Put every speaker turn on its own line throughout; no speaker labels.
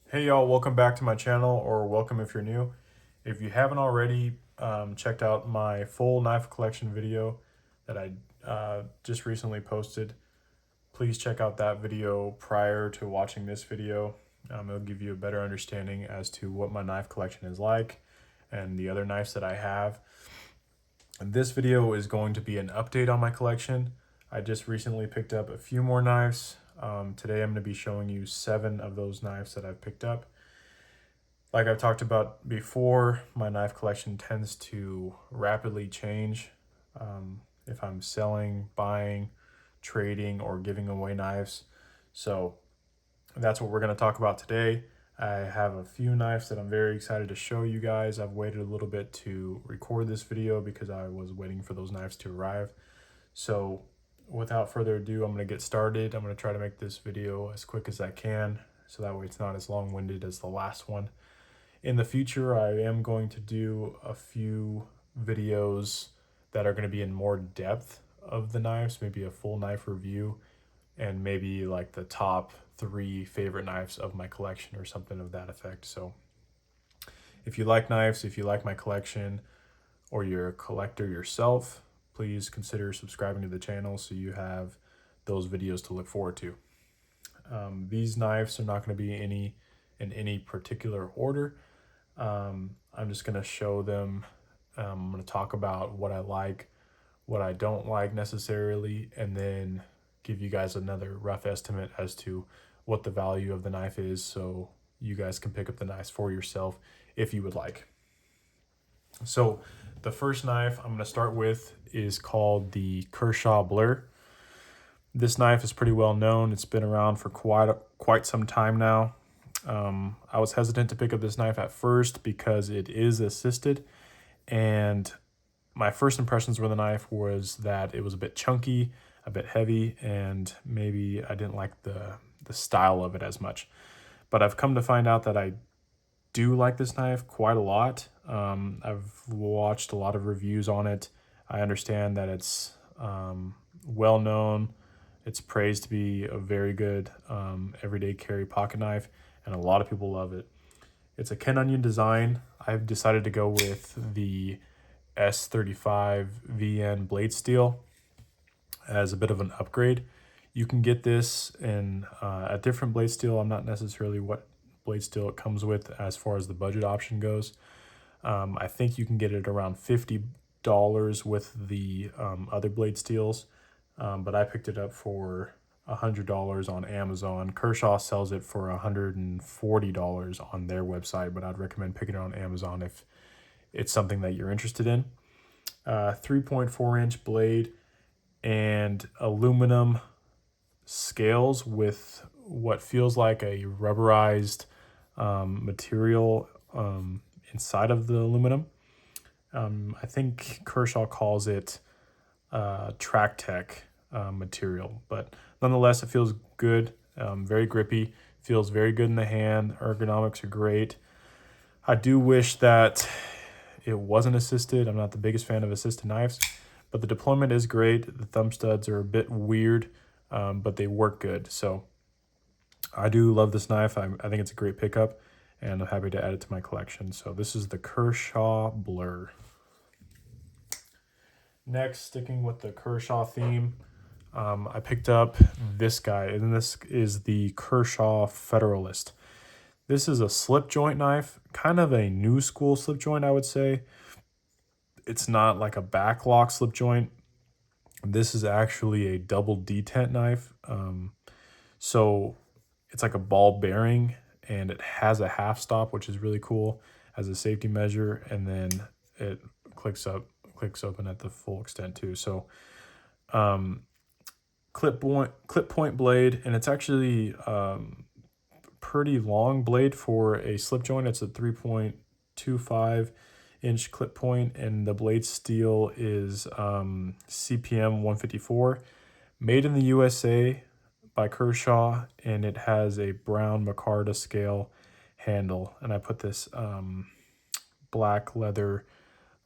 Hey y'all, welcome back to my channel, or welcome if you're new. If you haven't already checked out my full knife collection video that I just recently posted, please check out that video prior to watching this video. It'll give you a better understanding as to what my knife collection is like and the other knives that I have. And this video is going to be an update on my collection. I just recently picked up a few more knives. Today I'm going to be showing you 7 of those knives that I've picked up. Like I've talked about before, my knife collection tends to rapidly change. If I'm selling, buying, trading, or giving away knives. So that's what we're going to talk about today. I have a few knives that I'm very excited to show you guys. I've waited a little bit to record this video because I was waiting for those knives to arrive. So without further ado, I'm going to get started. I'm going to try to make this video as quick as I can so that way it's not as long-winded as the last one. In the future, I am going to do a few videos that are going to be in more depth of the knives, maybe a full knife review, and maybe like the top 3 favorite knives of my collection or something of that effect. So if you like knives, if you like my collection, or you're a collector yourself, please consider subscribing to the channel so you have those videos to look forward to. These knives are not going to be in any particular order. I'm just going to show them. I'm going to talk about what I like, what I don't like necessarily, and then give you guys another rough estimate as to what the value of the knife is so you guys can pick up the knives for yourself if you would like. So the first knife I'm going to start with is called the Kershaw Blur. This knife is pretty well known. It's been around for quite some time now. I was hesitant to pick up this knife at first because it is assisted, and my first impressions with the knife was that it was a bit chunky, a bit heavy, and maybe I didn't like the style of it as much. But I've come to find out that I do like this knife quite a lot. I've watched a lot of reviews on it. I understand that it's well known. It's praised to be a very good everyday carry pocket knife, and a lot of people love it. It's a Ken Onion design. I've decided to go with the S35 VN blade steel as a bit of an upgrade. You can get this in a different blade steel. I'm not necessarily what blade steel it comes with as far as the budget option goes. I think you can get it around $50 with the other blade steels, but I picked it up for $100 on Amazon. Kershaw sells it for $140 on their website, but I'd recommend picking it on Amazon if it's something that you're interested in. 3.4-inch blade and aluminum scales with what feels like a rubberized material inside of the aluminum. I think Kershaw calls it Track Tech material, but nonetheless, it feels good, very grippy, feels very good in the hand. Ergonomics are great. I do wish that it wasn't assisted. I'm not the biggest fan of assisted knives, but the deployment is great. The thumb studs are a bit weird, but they work good. So I do love this knife. I think it's a great pickup, and I'm happy to add it to my collection. So this is the Kershaw Blur. Next, sticking with the Kershaw theme, I picked up this guy, and this is the Kershaw Federalist. This is a slip joint knife, kind of a new school slip joint, I would say. It's not like a backlock slip joint. This is actually a double detent knife. So it's like a ball bearing, and it has a half stop, which is really cool as a safety measure. And then it clicks open at the full extent too. So clip point blade, and it's actually pretty long blade for a slip joint. It's a 3.25-inch clip point, and the blade steel is CPM 154, made in the USA by Kershaw, and it has a brown micarta scale handle. And I put this black leather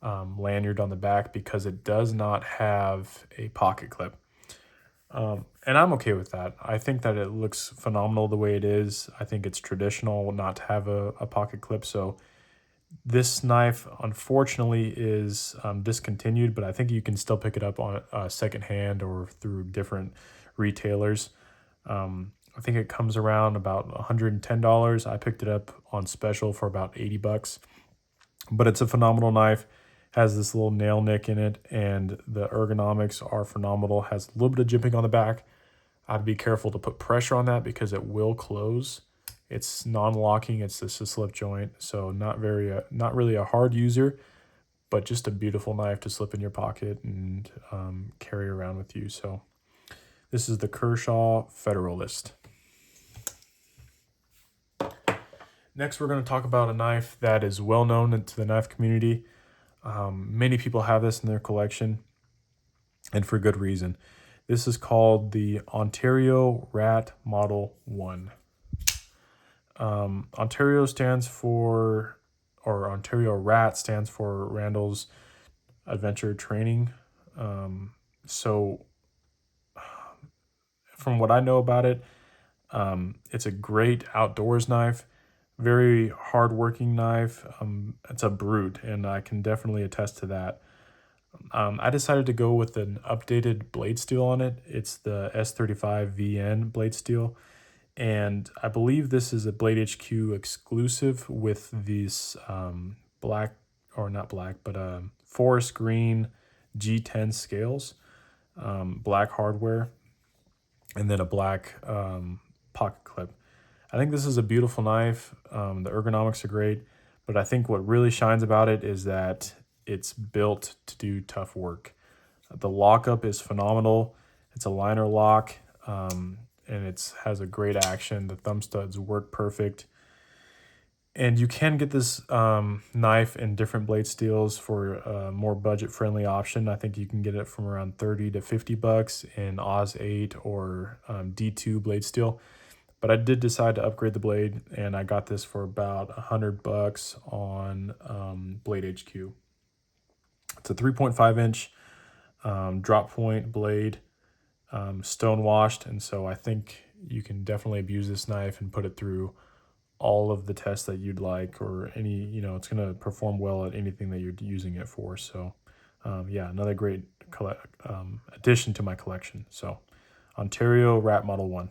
lanyard on the back because it does not have a pocket clip. And I'm okay with that. I think that it looks phenomenal the way it is. I think it's traditional not to have a pocket clip. So this knife, unfortunately, is discontinued, but I think you can still pick it up on secondhand or through different retailers. I think it comes around about $110. I picked it up on special for about $80, but it's a phenomenal knife. Has this little nail nick in it, and the ergonomics are phenomenal. Has a little bit of jimping on the back. I'd be careful to put pressure on that because it will close. It's non-locking. It's just a slip joint, so not really a hard user, but just a beautiful knife to slip in your pocket and carry around with you. So this is the Kershaw Federalist. Next, we're going to talk about a knife that is well known to the knife community. Many people have this in their collection, and for good reason. This is called the Ontario Rat Model 1. Ontario Rat stands for Randall's Adventure Training. So from what I know about it, it's a great outdoors knife, very hard-working knife. It's a brute, and I can definitely attest to that. I decided to go with an updated blade steel on it. It's the S35 VN blade steel. And I believe this is a Blade HQ exclusive with these black, or not black, but forest green G10 scales, black hardware, and then a black pocket clip. I think this is a beautiful knife. The ergonomics are great, but I think what really shines about it is that it's built to do tough work. The lockup is phenomenal. It's a liner lock, and it has a great action. The thumb studs work perfect. And you can get this knife in different blade steels for a more budget-friendly option. I think you can get it from around $30 to $50 in Oz 8 or D2 blade steel. But I did decide to upgrade the blade, and I got this for about $100 on Blade HQ. It's a 3.5-inch drop point blade, stone washed, and so I think you can definitely abuse this knife and put it through all of the tests that you'd like, or any, it's going to perform well at anything that you're using it for. So yeah, another great addition to my collection. So Ontario Rat Model 1.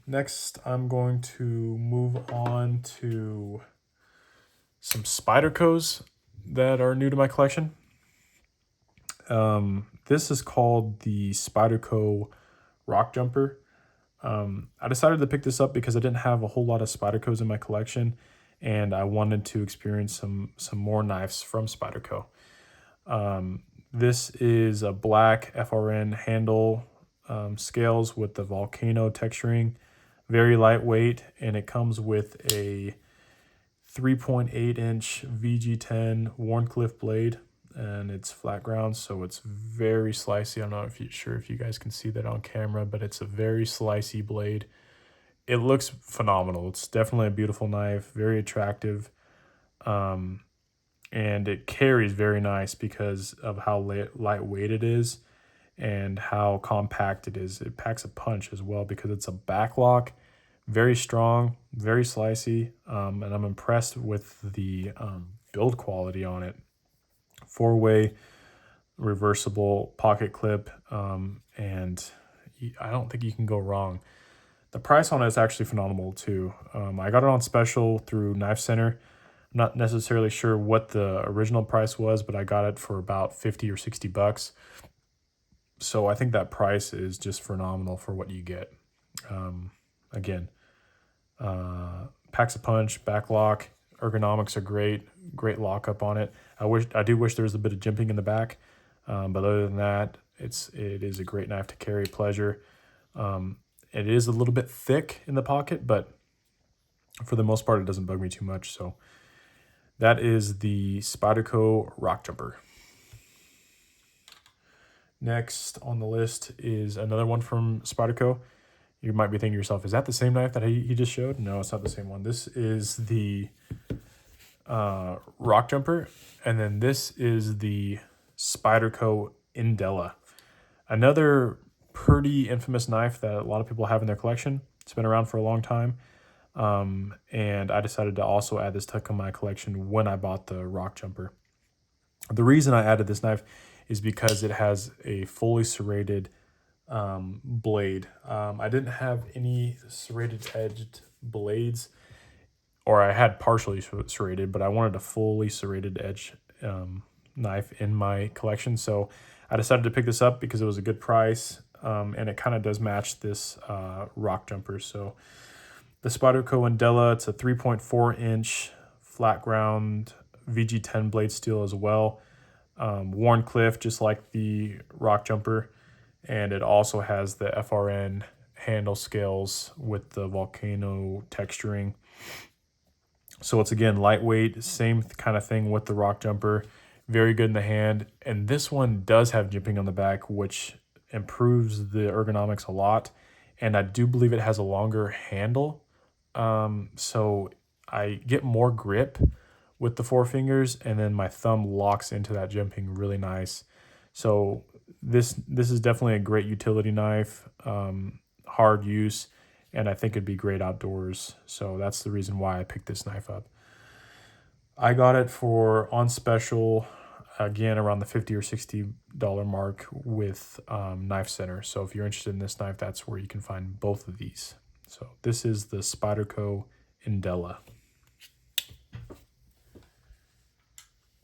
Next, I'm going to move on to some Spydercos that are new to my collection. This is called the Spyderco Rock Jumper. I decided to pick this up because I didn't have a whole lot of Spydercos in my collection, and I wanted to experience some more knives from Spyderco. This is a black FRN handle scales with the volcano texturing, very lightweight, and it comes with a 3.8-inch VG10 Wharncliffe blade, and it's flat ground, so it's very slicey. I'm not sure if you guys can see that on camera, but it's a very slicey blade. It looks phenomenal. It's definitely a beautiful knife, very attractive, and it carries very nice because of how lightweight it is and how compact it is. It packs a punch as well because it's a backlock, very strong, very slicey, and I'm impressed with the build quality on it. 4-way reversible pocket clip, and I don't think you can go wrong. The price on it is actually phenomenal too. I got it on special through Knife Center. I'm not necessarily sure what the original price was, but I got it for about $50 or $60. So I think that price is just phenomenal for what you get. Again, packs a punch, back lock, ergonomics are great lockup on it. I do wish there was a bit of jimping in the back, but other than that, it is a great knife to carry, pleasure. It is a little bit thick in the pocket, but for the most part, it doesn't bug me too much. So that is the Spyderco Rock Jumper. Next on the list is another one from Spyderco. You might be thinking to yourself, is that the same knife that he just showed? No, it's not the same one. This is the Rock Jumper, and then this is the Spyderco Indela. Another pretty infamous knife that a lot of people have in their collection. It's been around for a long time. And I decided to also add this to my collection when I bought the Rock Jumper. The reason I added this knife is because it has a fully serrated blade. I didn't have any serrated edged blades, or I had partially serrated, but I wanted a fully serrated edge knife in my collection. So I decided to pick this up because it was a good price, and it kind of does match this Rock Jumper. So the Spyderco Indela, it's a 3.4 inch flat ground VG10 blade steel as well. Wharncliffe, just like the Rock Jumper. And it also has the FRN handle scales with the volcano texturing. So it's, again, lightweight, same kind of thing with the Rock Jumper. Very good in the hand. And this one does have jimping on the back, which improves the ergonomics a lot. And I do believe it has a longer handle. So I get more grip with the four fingers, and then my thumb locks into that jimping really nice. So this is definitely a great utility knife, hard use, and I think it'd be great outdoors. So that's the reason why I picked this knife up. I got it for on special, again, around the $50 or $60 mark with Knife Center. So if you're interested in this knife, that's where you can find both of these. So this is the Spyderco Indela.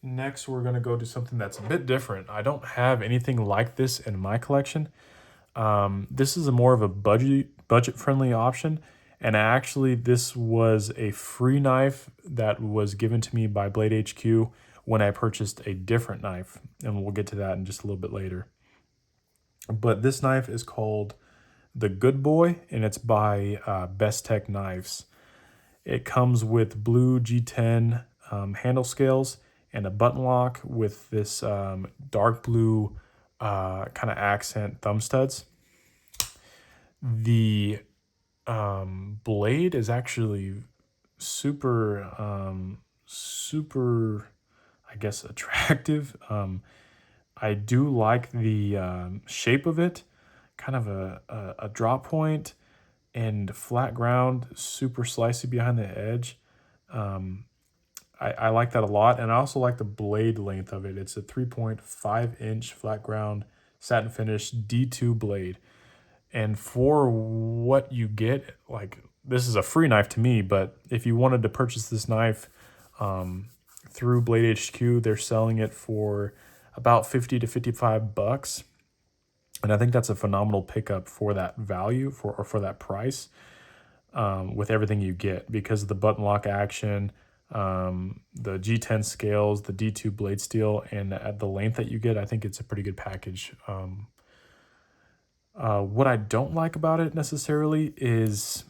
Next, we're going to go to something that's a bit different. I don't have anything like this in my collection. This is more of a budget-friendly option. And actually, this was a free knife that was given to me by Blade HQ when I purchased a different knife. And we'll get to that in just a little bit later. But this knife is called the Good Boy, and it's by Bestech Knives. It comes with blue G10 handle scales and a button lock with this dark blue kind of accent thumb studs. The blade is actually super, I guess, attractive. I do like the shape of it, kind of a drop point and flat ground, super slicey behind the edge. I like that a lot, and I also like the blade length of it. It's a 3.5 inch flat ground satin finish D2 blade. And for what you get, like, this is a free knife to me, but if you wanted to purchase this knife through Blade HQ, they're selling it for about $50 to $55. And I think that's a phenomenal pickup for that value, for that price, with everything you get, because of the button lock action, the G10 scales, the D2 blade steel, and at the length that you get, I think it's a pretty good package. What I don't like about it necessarily is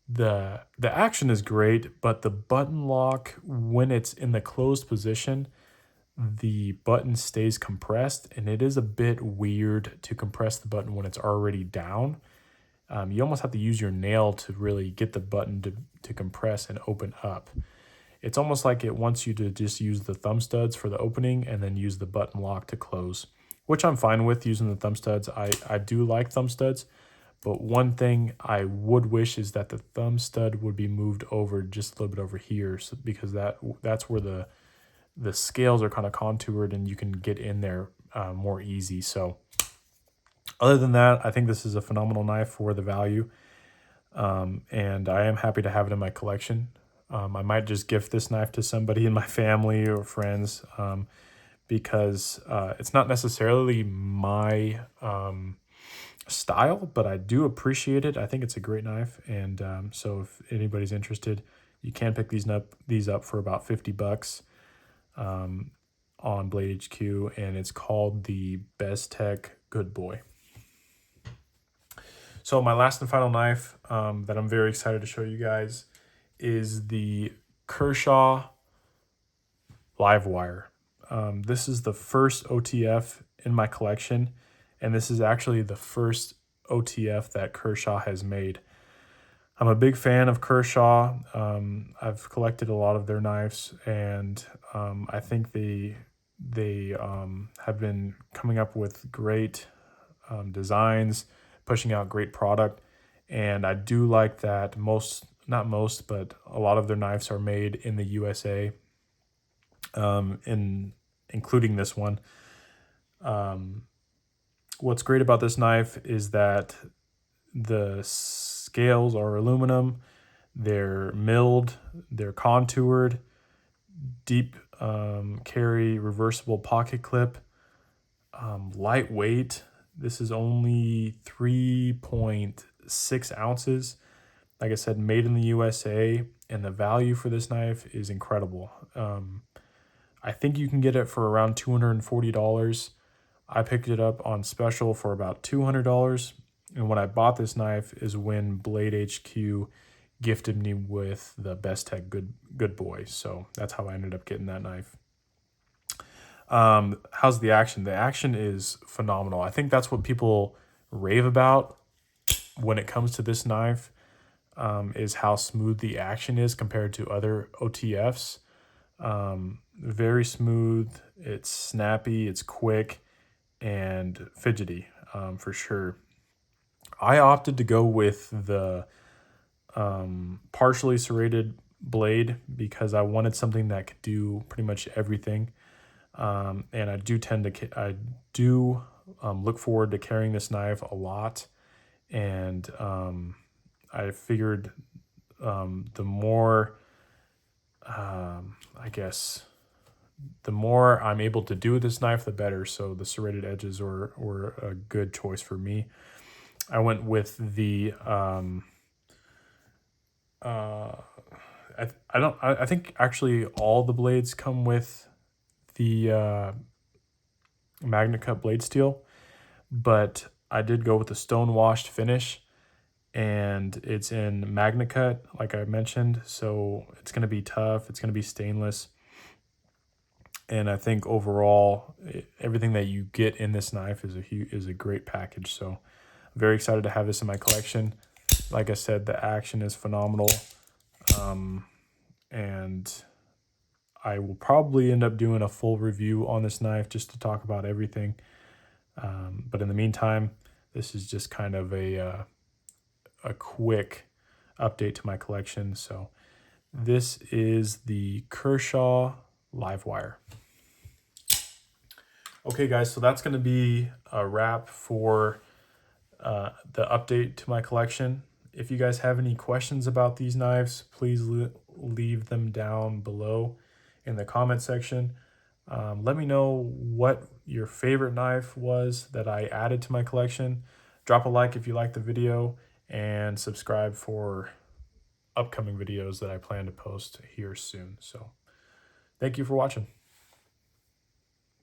the action is great, but the button lock, when it's in the closed position, the button stays compressed, and it is a bit weird to compress the button when it's already down. You almost have to use your nail to really get the button to compress and open up. It's almost like it wants you to just use the thumb studs for the opening and then use the button lock to close, which I'm fine with using the thumb studs. I do like thumb studs, but one thing I would wish is that the thumb stud would be moved over just a little bit over here, because that's where the scales are kind of contoured and you can get in there more easy. So other than that, I think this is a phenomenal knife for the value, and I am happy to have it in my collection. I might just gift this knife to somebody in my family or friends, because it's not necessarily my style, but I do appreciate it. I think it's a great knife, and so if anybody's interested, you can pick these up for about $50 on Blade HQ, and it's called the Bestech Good Boy. So my last and final knife that I'm very excited to show you guys is the Kershaw Livewire. This is the first OTF in my collection, and this is actually the first OTF that Kershaw has made. I'm a big fan of Kershaw. I've collected a lot of their knives, and I think they have been coming up with great designs, pushing out great product, and I do like that not most, but a lot of their knives are made in the USA, in including this one. What's great about this knife is that the scales are aluminum, they're milled, they're contoured, deep carry, reversible pocket clip, lightweight. This is only 3.6 ounces. Like I said, made in the USA, and the value for this knife is incredible. I think you can get it for around $240. I picked it up on special for about $200. And when I bought this knife is when Blade HQ gifted me with the Bestech Good Boy. So that's how I ended up getting that knife. How's the action? The action is phenomenal. I think that's what people rave about when it comes to this knife, is how smooth the action is compared to other OTFs. Very smooth, it's snappy, it's quick, and fidgety, for sure. I opted to go with the partially serrated blade because I wanted something that could do pretty much everything. And I do look forward to carrying this knife a lot. And I figured the more, the more I'm able to do with this knife, the better. So the serrated edges were a good choice for me. I went with the I think actually all the blades come with the MagnaCut blade steel, but I did go with the stone washed finish, and it's in MagnaCut, like I mentioned, so it's going to be tough, it's going to be stainless, and I think overall everything that you get in this knife is a great package. So I'm very excited to have this in my collection. Like I said, the action is phenomenal, and I will probably end up doing a full review on this knife just to talk about everything. But in the meantime, this is just kind of a quick update to my collection. So this is the Kershaw Livewire. Okay, guys, so that's going to be a wrap for the update to my collection. If you guys have any questions about these knives, please leave them down below in the comment section. Let me know what your favorite knife was that I added to my collection. Drop a like if you liked the video, and subscribe for upcoming videos that I plan to post here soon. So thank you for watching.